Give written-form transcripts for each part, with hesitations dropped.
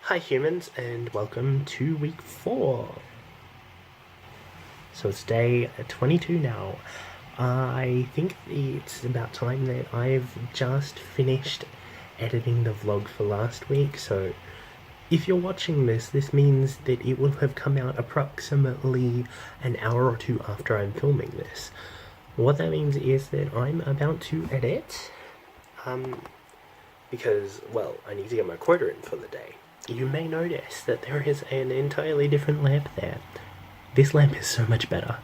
Hi humans, and welcome to week 4. So it's day 22 now. I think it's about time that I've just finished editing the vlog for last week, so if you're watching this means that it will have come out approximately an hour or two after I'm filming this. What that means is that I'm about to edit, because, well, I need to get my quota in for the day. You may notice that there is an entirely different lamp there. This lamp is so much better,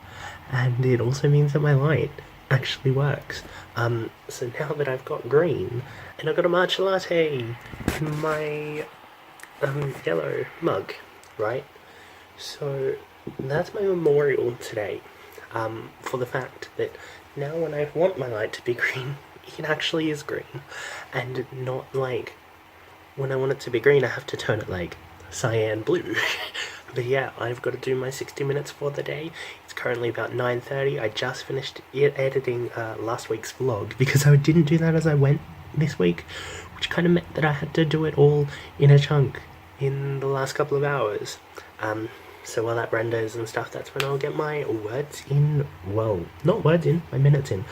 and it also means that my light actually works. So now that I've got green, and I've got a matcha latte in my yellow mug, right? So that's my memorial today, for the fact that now when I want my light to be green, it actually is green, and not like when I want it to be green I have to turn it like cyan blue. But yeah, I've got to do my 60 minutes for the day. It's currently about 9:30. I just finished editing last week's vlog because I didn't do that as I went this week, which kind of meant that I had to do it all in a chunk in the last couple of hours. So while that renders and stuff, that's when I'll get my words in. Well, not words in, my minutes in.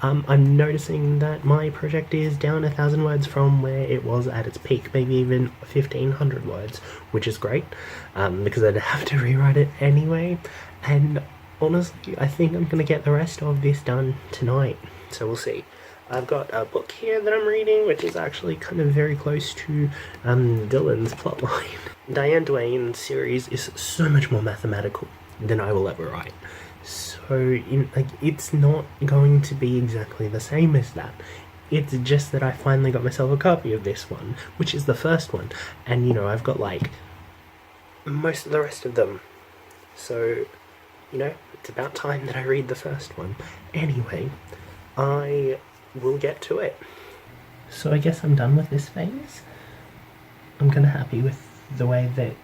I'm noticing that my project is down 1,000 words from where it was at its peak, maybe even 1,500 words, which is great, because I'd have to rewrite it anyway. And honestly, I think I'm going to get the rest of this done tonight, so we'll see. I've got a book here that I'm reading, which is actually kind of very close to Dylan's plotline. Diane Duane's series is so much more mathematical than I will ever write. So, it's not going to be exactly the same as that. It's just that I finally got myself a copy of this one, which is the first one. And, I've got, most of the rest of them. So, it's about time that I read the first one. Anyway, I will get to it. So I guess I'm done with this phase. I'm kind of happy with the way that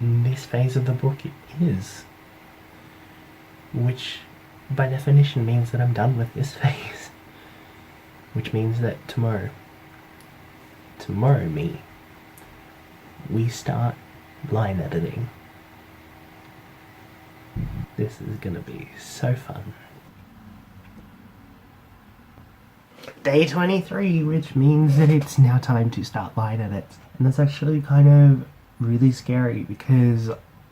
this phase of the book is, which by definition means that I'm done with this phase, which means that tomorrow we start line editing. This is gonna be so fun. Day 23, which means that it's now time to start line edits. And that's actually kind of really scary because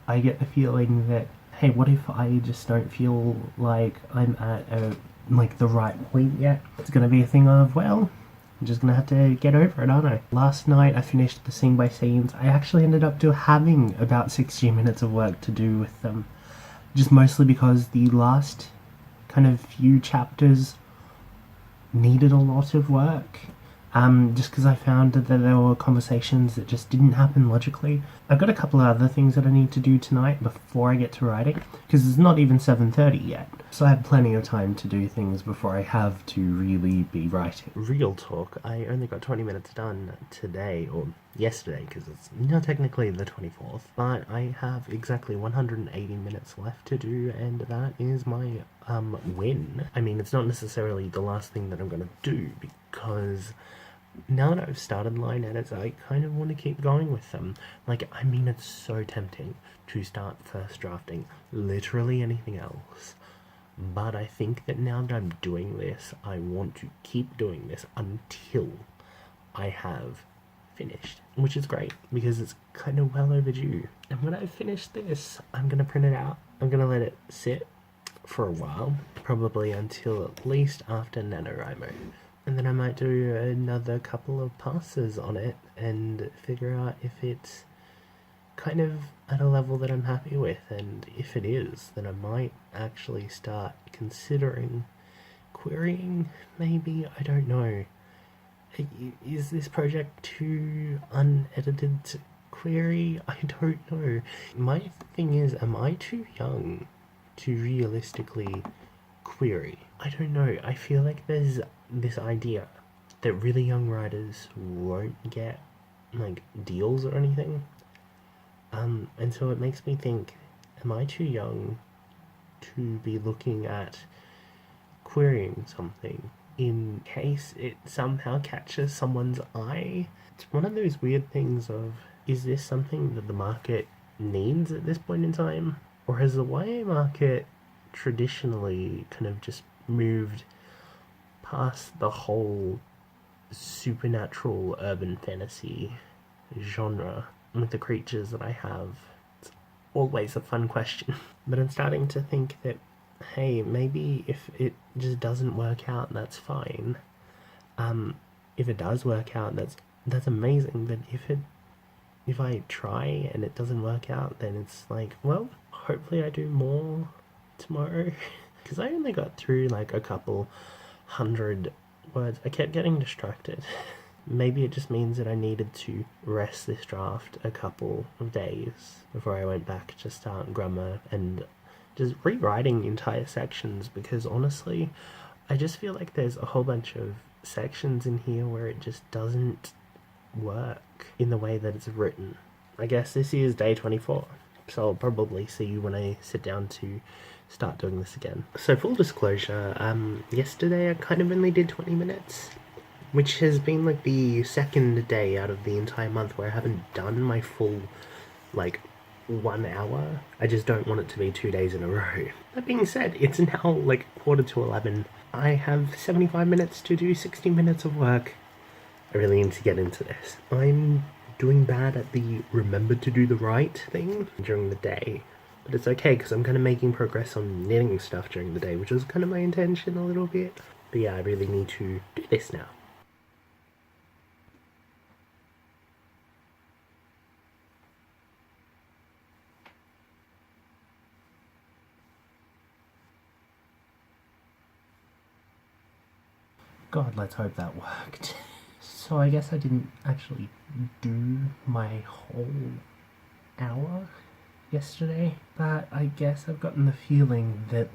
I get the feeling that, hey, what if I just don't feel like I'm at the right point yet? It's gonna be a thing of, well, I'm just gonna have to get over it, aren't I? Last night I finished the scene by scenes. I actually ended up having about 60 minutes of work to do with them. Just mostly because the last kind of few chapters needed a lot of work, just because I found that there were conversations that just didn't happen logically. I've got a couple of other things that I need to do tonight before I get to writing, because it's not even 7:30 yet, so I have plenty of time to do things before I have to really be writing. Real talk, I only got 20 minutes done today, or yesterday, because it's not technically the 24th, but I have exactly 180 minutes left to do, and that is my win. I mean, it's not necessarily the last thing that I'm going to do, because now that I've started line edits, I kind of want to keep going with them. It's so tempting to start first drafting literally anything else. But I think that now that I'm doing this, I want to keep doing this until I have finished, which is great because it's kind of well overdue. And when I finish this, I'm going to print it out. I'm going to let it sit for a while, probably until at least after NaNoWriMo. And then I might do another couple of passes on it and figure out if it's kind of at a level that I'm happy with, and if it is, then I might actually start considering querying, maybe, I don't know. Is this project too unedited to query? I don't know. My thing is, am I too young to realistically query? I don't know. I feel like there's this idea that really young writers won't get deals or anything, and so it makes me think, am I too young to be looking at querying something in case it somehow catches someone's eye. It's one of those weird things of, is this something that the market needs at this point in time? Or has the YA market traditionally kind of just moved past the whole supernatural urban fantasy genre with the creatures that I have? It's always a fun question. But I'm starting to think that, hey, maybe if it just doesn't work out, that's fine. If it does work out, that's amazing. But if I try and it doesn't work out, then it's like, well, hopefully I do more tomorrow. Because I only got through like a couple hundred words. I kept getting distracted. Maybe it just means that I needed to rest this draft a couple of days before I went back to start grammar and just rewriting entire sections, because honestly, I just feel like there's a whole bunch of sections in here where it just doesn't work in the way that it's written. I guess this is day 24, so I'll probably see you when I sit down to start doing this again. So full disclosure, yesterday I kind of only did 20 minutes, which has been like the second day out of the entire month where I haven't done my full, like, 1 hour. I just don't want it to be 2 days in a row. That being said, it's now like 11:15. I have 75 minutes to do 60 minutes of work. I really need to get into this. I'm doing bad at the remember to do the right thing during the day. But it's okay, because I'm kind of making progress on knitting stuff during the day, which was kind of my intention a little bit. But yeah, I really need to do this now. God, let's hope that worked. So I guess I didn't actually do my whole hour yesterday, but I guess I've gotten the feeling that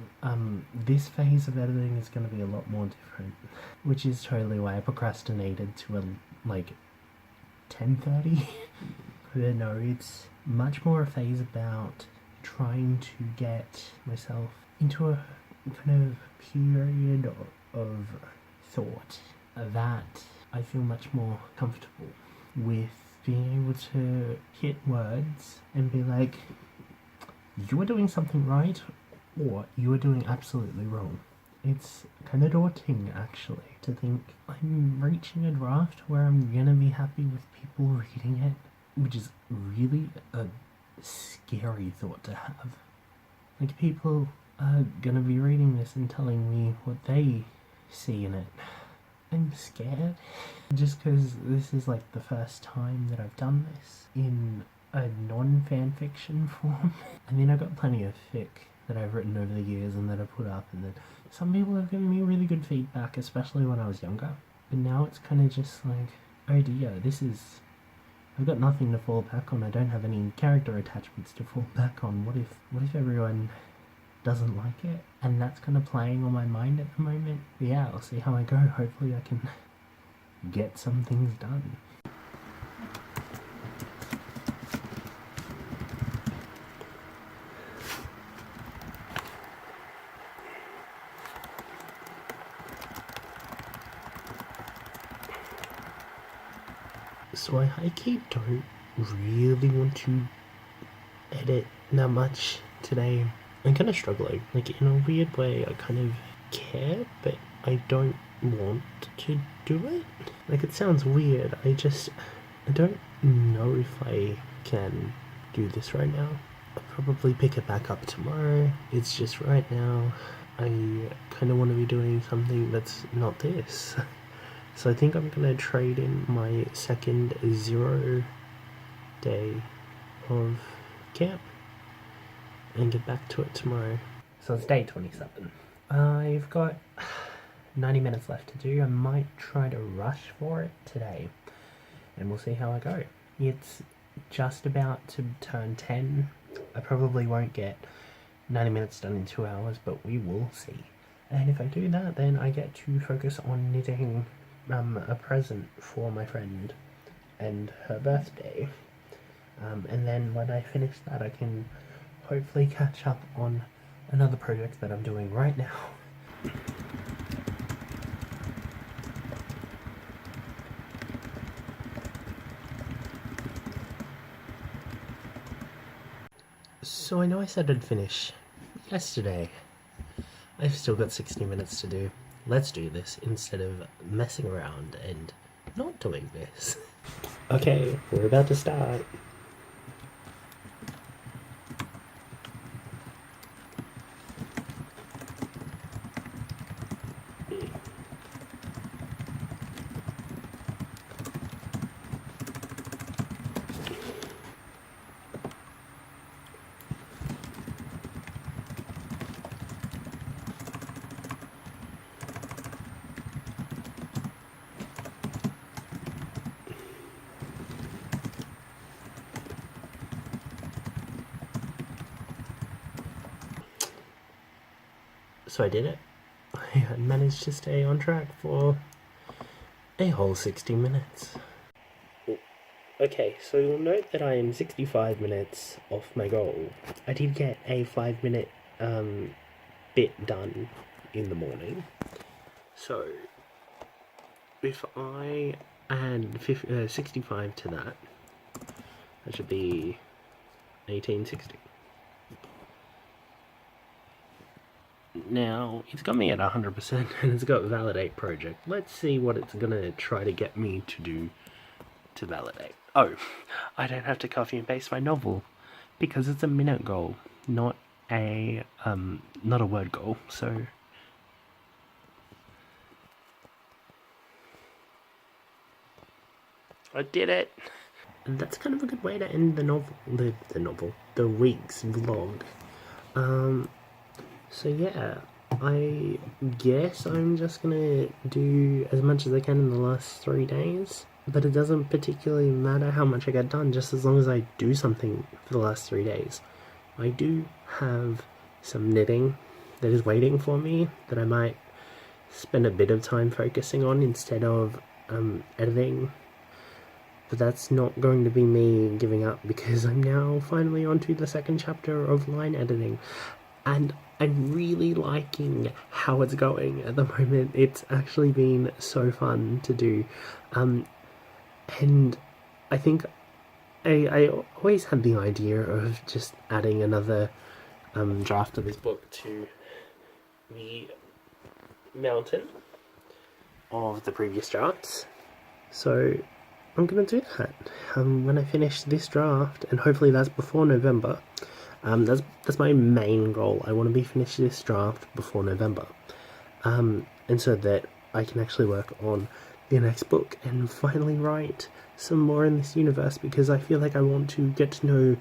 this phase of editing is going to be a lot more different, which is totally why I procrastinated to like 10:30. But no, it's much more a phase about trying to get myself into a kind of period of thought that I feel much more comfortable with being able to hit words and be like, you are doing something right, or you are doing absolutely wrong. It's kind of daunting, actually, to think I'm reaching a draft where I'm gonna be happy with people reading it, which is really a scary thought to have. Like, people are gonna be reading this and telling me what they see in it. I'm scared, just because this is like the first time that I've done this in a non-fanfiction form. I mean, I've got plenty of fic that I've written over the years and that I put up, and that some people have given me really good feedback, especially when I was younger. But now it's kind of just like, oh dear, I've got nothing to fall back on. I don't have any character attachments to fall back on. What if everyone doesn't like it? And that's kind of playing on my mind at the moment. But yeah, I'll see how I go. Hopefully I can get some things done. So I high-key don't really want to edit that much today. I'm kind of struggling. Like, in a weird way, I kind of care, but I don't want to do it. Like, it sounds weird. I don't know if I can do this right now. I'll probably pick it back up tomorrow. It's just right now, I kind of want to be doing something that's not this. So I think I'm going to trade in my second 0 day of camp and get back to it tomorrow. So it's day 27. I've got 90 minutes left to do. I might try to rush for it today, and we'll see how I go. It's just about to turn 10. I probably won't get 90 minutes done in 2 hours, but we will see. And if I do that, then I get to focus on knitting a present for my friend and her birthday. And then when I finish that, I can hopefully catch up on another project that I'm doing right now. So I know I said I'd finish yesterday. I've still got 60 minutes to do. Let's do this instead of messing around and not doing this. Okay, we're about to start. So I did it. I managed to stay on track for a whole 60 minutes. Okay, so you'll note that I am 65 minutes off my goal. I did get a 5-minute bit done in the morning. So if I add 65 to that, that should be 1860. Now, it's got me at 100% and it's got validate project. Let's see what it's gonna try to get me to do to validate. Oh, I don't have to copy and paste my novel because it's a minute goal, not a word goal. So I did it. And that's kind of a good way to end the week's vlog. So yeah, I guess I'm just gonna do as much as I can in the last 3 days, but it doesn't particularly matter how much I get done, just as long as I do something for the last 3 days. I do have some knitting that is waiting for me that I might spend a bit of time focusing on instead of editing, but that's not going to be me giving up because I'm now finally onto the second chapter of line editing, and I'm really liking how it's going at the moment. It's actually been so fun to do, and I think I always had the idea of just adding another draft of this book to the mountain of the previous drafts, so I'm gonna do that when I finish this draft, and hopefully that's before November. That's my main goal. I want to be finished this draft before November, and so that I can actually work on the next book and finally write some more in this universe, because I feel like I want to get to know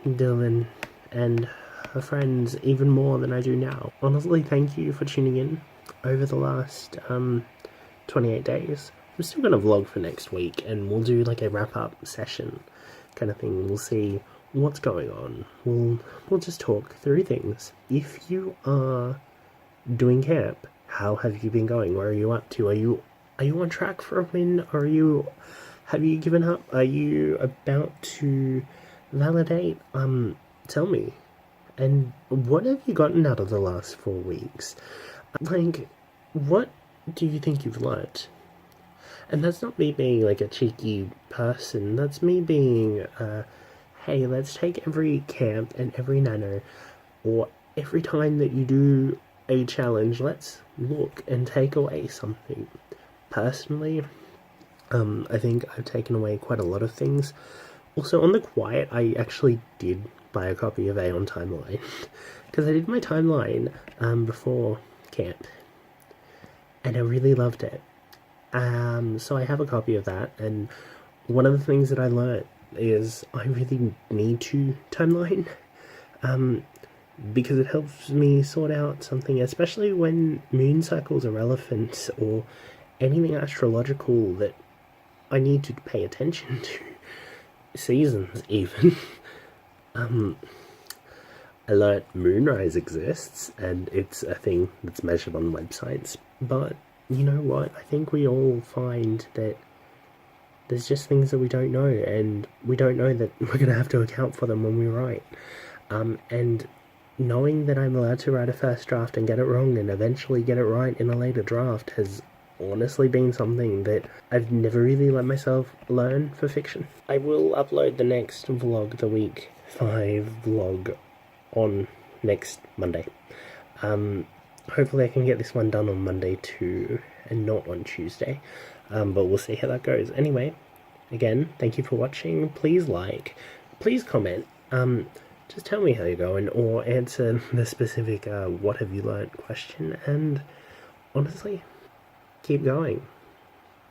Dylan and her friends even more than I do now. Honestly, thank you for tuning in over the last 28 days. I'm still going to vlog for next week, and we'll do like a wrap-up session kind of thing. We'll see what's going on. We'll just talk through things. If you are doing camp, how have you been going? Where are you up to? Are you on track for a win? Have you given up? Are you about to validate? Tell me. And what have you gotten out of the last 4 weeks? Like, what do you think you've learnt? And that's not me being like a cheeky person. That's me being hey, let's take every camp and every nano, or every time that you do a challenge, let's look and take away something. Personally, I think I've taken away quite a lot of things. Also, on the quiet, I actually did buy a copy of Aeon Timeline, because I did my timeline before camp, and I really loved it. So I have a copy of that, and one of the things that I learnt is I really need to timeline, because it helps me sort out something, especially when moon cycles are relevant, or anything astrological that I need to pay attention to, seasons even. I learnt moonrise exists, and it's a thing that's measured on websites, but you know what, I think we all find that there's just things that we don't know, and we don't know that we're going to have to account for them when we write. And knowing that I'm allowed to write a first draft and get it wrong and eventually get it right in a later draft has honestly been something that I've never really let myself learn for fiction. I will upload the next vlog, the week 5 vlog, on next Monday. Hopefully I can get this one done on Monday too, and not on Tuesday, but we'll see how that goes. Anyway, again, thank you for watching. Please like, please comment, just tell me how you're going, or answer the specific what have you learnt question, and honestly, keep going.